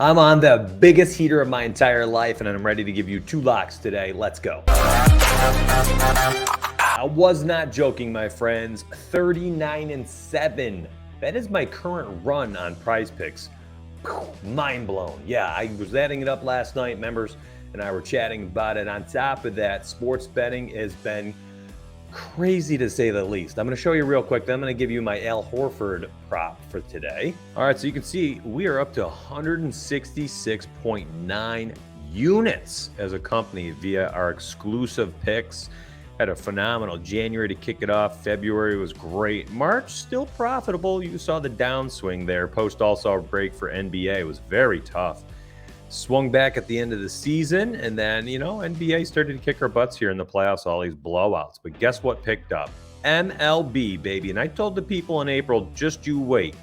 I'm on the biggest heater of my entire life, and I'm ready to give you 2 locks today. Let's go. I was not joking, my friends. 39-7. That is my current run on Prize Picks. Mind blown. Yeah, I was adding it up last night. Members and I were chatting about it. On top of that, sports betting has been crazy to say the least. I'm going to show you real quick. Then I'm going to give you my Al Horford prop for today. All right, so you can see we are up to 166.9 units as a company via our exclusive picks. Had a phenomenal January to kick it off. February was great. March still profitable. You saw the downswing there. Post All-Star break for NBA was very tough. Swung back at the end of the season, and then, NBA started to kick our butts here in the playoffs, all these blowouts. But guess what picked up? MLB, baby. And I told the people in April, just you wait.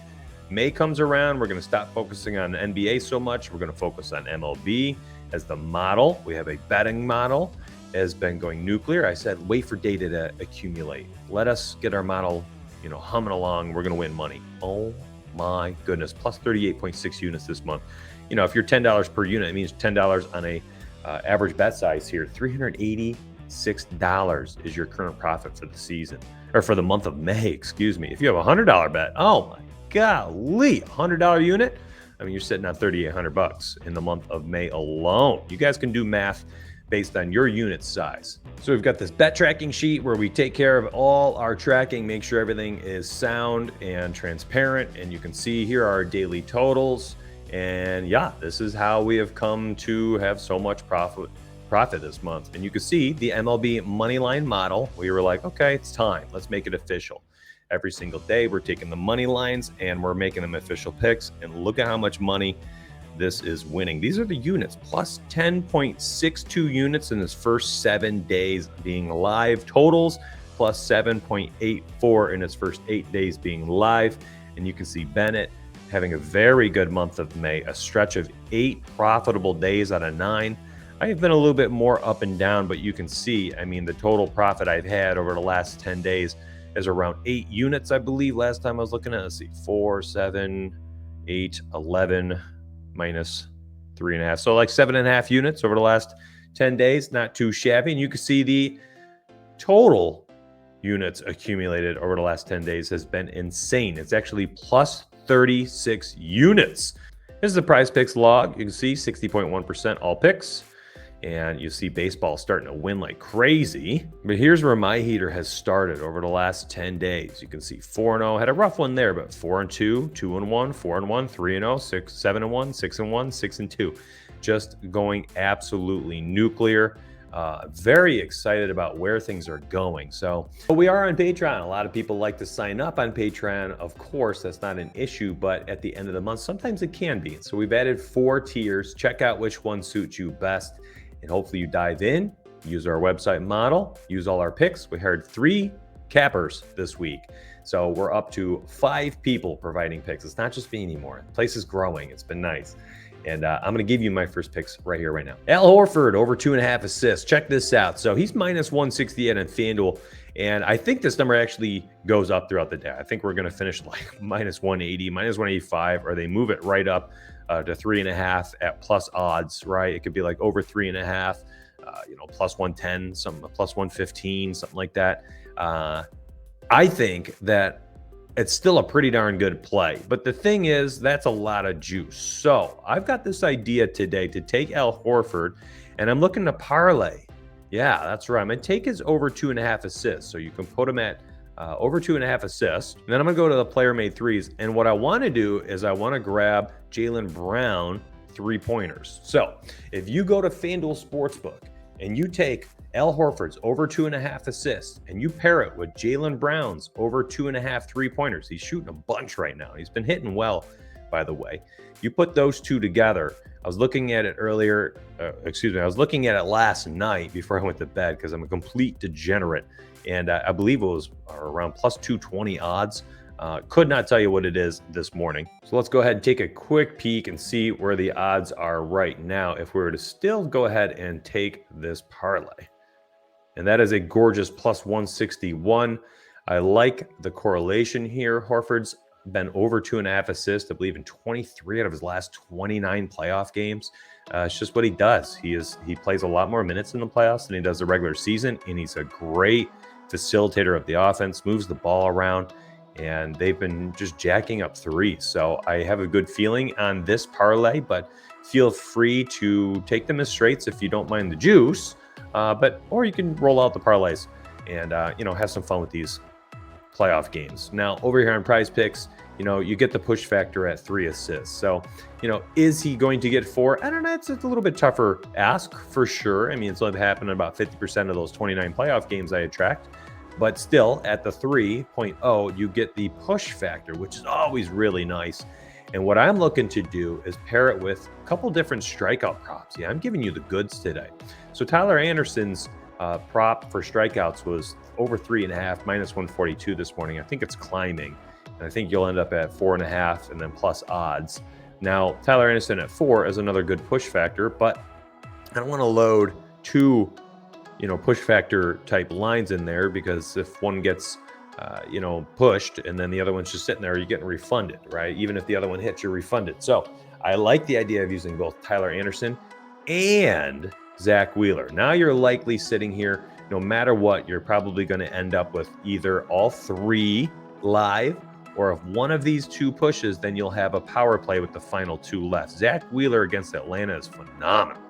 May comes around, we're going to stop focusing on NBA so much. We're going to focus on MLB as the model. We have a betting model. Has been going nuclear. I said, wait for data to accumulate. Let us get our model, humming along. We're going to win money. Oh my goodness. Plus 38.6 units this month. If you're $10 per unit, it means $10 on a average bet size here. $386 is your current profit for the season, or for the month of May, excuse me. If you have a $100 bet, oh my golly, $100 unit. You're sitting on $3,800 in the month of May alone. You guys can do math based on your unit size. So we've got this bet tracking sheet where we take care of all our tracking, make sure everything is sound and transparent. And you can see here are our daily totals. And yeah, this is how we have come to have so much profit this month. And you can see the MLB moneyline model. We were like, okay, it's time. Let's make it official. Every single day, we're taking the money lines and we're making them official picks. And look at how much money this is winning. These are the units, plus 10.62 units in this first 7 days being live. Totals, plus 7.84 in its first 8 days being live. And you can see Bennett having a very good month of May, a stretch of 8 profitable days out of 9. I have been a little bit more up and down, but you can see, the total profit I've had over the last 10 days is around 8 units, I believe. Last time I was looking at, let's see, 4, 7, 8, 11, minus 3.5. So like 7.5 units over the last 10 days, not too shabby. And you can see the total units accumulated over the last 10 days has been insane. It's actually plus 36 units. This is the Prize Picks log. You can see 60.1% all picks. And you see baseball starting to win like crazy. But here's where my heater has started over the last 10 days. You can see 4-0, had a rough one there, but 4-2, 2-1, 4-1, 3-0, 6, 7-1, 6-1, 6-2. Just going absolutely nuclear. Very excited about where things are going. So we are on Patreon. A lot of people like to sign up on Patreon. Of course, that's not an issue, but at the end of the month, sometimes it can be. So we've added 4 tiers. Check out which one suits you best. And hopefully you dive in, use our website model, use all our picks. We hired 3 cappers this week. So we're up to 5 people providing picks. It's not just me anymore. The place is growing. It's been nice. And I'm going to give you my first picks right here, right now. Al Horford, over 2.5 assists. Check this out. So he's minus 168 on FanDuel. And I think this number actually goes up throughout the day. I think we're going to finish like minus 180, minus 185, or they move it right up to 3.5 at plus odds, right? It could be like over 3.5, plus 110, something plus 115, something like that. I think that it's still a pretty darn good play. But the thing is, that's a lot of juice. So I've got this idea today to take Al Horford, and I'm looking to parlay. Yeah, that's right. I'm going to take his over 2.5 assists. So you can put him at over 2.5 assists. And then I'm going to go to the player made threes. And what I want to do is I want to grab Jaylen Brown 3-pointers. So if you go to FanDuel Sportsbook and you take Al Horford's over 2.5 assists and you pair it with Jaylen Brown's over 2.5 3-pointers, he's shooting a bunch right now. He's been hitting well, by the way. You put those two together. I was looking at it earlier. I was looking at it last night before I went to bed because I'm a complete degenerate. And I believe it was around plus 220 odds. Could not tell you what it is this morning. So let's go ahead and take a quick peek and see where the odds are right now if we were to still go ahead and take this parlay. And that is a gorgeous plus 161. I like the correlation here. Horford's been over 2.5 assists, I believe, in 23 out of his last 29 playoff games. It's just what he does. He plays a lot more minutes in the playoffs than he does the regular season, and he's a great facilitator of the offense, moves the ball around, and they've been just jacking up threes. So I have a good feeling on this parlay, but feel free to take them as straights if you don't mind the juice. Or you can roll out the parlays and have some fun with these playoff games. Now, over here on Prize Picks, you get the push factor at 3 assists. So, is he going to get 4? I don't know. It's a little bit tougher ask for sure. I mean, it's only happened in about 50% of those 29 playoff games I had tracked. But still, at the 3.0, you get the push factor, which is always really nice. And what I'm looking to do is pair it with a couple different strikeout props. Yeah, I'm giving you the goods today. So Tyler Anderson's prop for strikeouts was over 3.5, minus 142 this morning. I think it's climbing. And I think you'll end up at 4.5 and then plus odds. Now, Tyler Anderson at 4 is another good push factor, but I don't want to load two push factor type lines in there, because if one gets, pushed and then the other one's just sitting there, you're getting refunded, right? Even if the other one hits, you're refunded. So I like the idea of using both Tyler Anderson and Zach Wheeler. Now you're likely sitting here, no matter what, you're probably going to end up with either all 3 live, or if one of these 2 pushes, then you'll have a power play with the final 2 left. Zach Wheeler against Atlanta is phenomenal.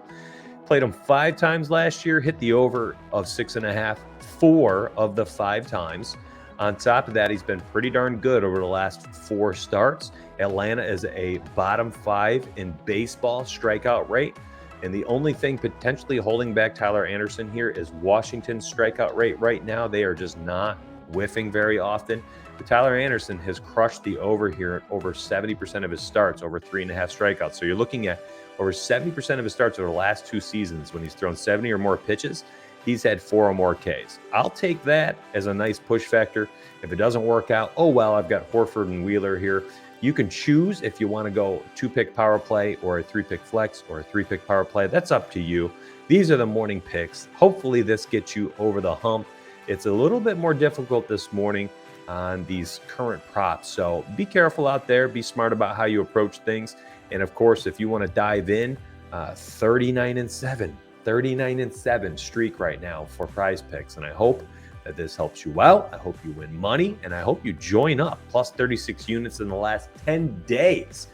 Played him 5 times last year, hit the over of 6.5, 4 of the 5 times. On top of that, he's been pretty darn good over the last 4 starts. Atlanta is a bottom 5 in baseball strikeout rate. And the only thing potentially holding back Tyler Anderson here is Washington's strikeout rate right now. They are just not whiffing very often. But Tyler Anderson has crushed the over here over 70% of his starts, over 3.5 strikeouts. So you're looking at over 70% of his starts over the last 2 seasons when he's thrown 70 or more pitches. He's had 4 or more Ks. I'll take that as a nice push factor. If it doesn't work out, oh well, I've got Horford and Wheeler here. You can choose if you want to go 2-pick power play or a 3-pick flex or a 3-pick power play. That's up to you. These are the morning picks. Hopefully this gets you over the hump. It's a little bit more difficult this morning on these current props. So be careful out there. Be smart about how you approach things. And of course, if you want to dive in, 39-7 streak right now for Prize Picks. And I hope that this helps you out. I hope you win money, and I hope you join up. Plus 36 units in the last 10 days.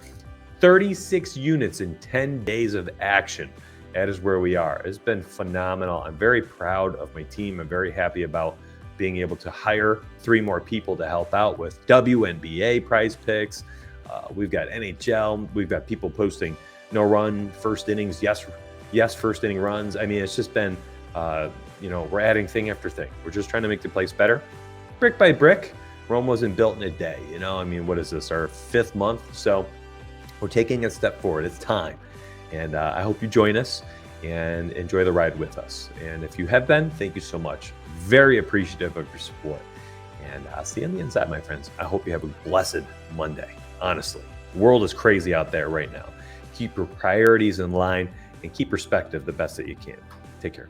36 units in 10 days of action. That is where we are. It's been phenomenal. I'm very proud of my team. I'm very happy about being able to hire 3 more people to help out with WNBA Prize Picks. We've got NHL. We've got people posting no run first innings. Yes, first inning runs. I mean, it's just been, we're adding thing after thing. We're just trying to make the place better, brick by brick. Rome wasn't built in a day. What is this, our 5th month? So we're taking a step forward. It's time. And I hope you join us and enjoy the ride with us. And if you have been, thank you so much. Very appreciative of your support. And I'll see you on the inside, my friends. I hope you have a blessed Monday. Honestly, the world is crazy out there right now. Keep your priorities in line and keep perspective the best that you can. Take care.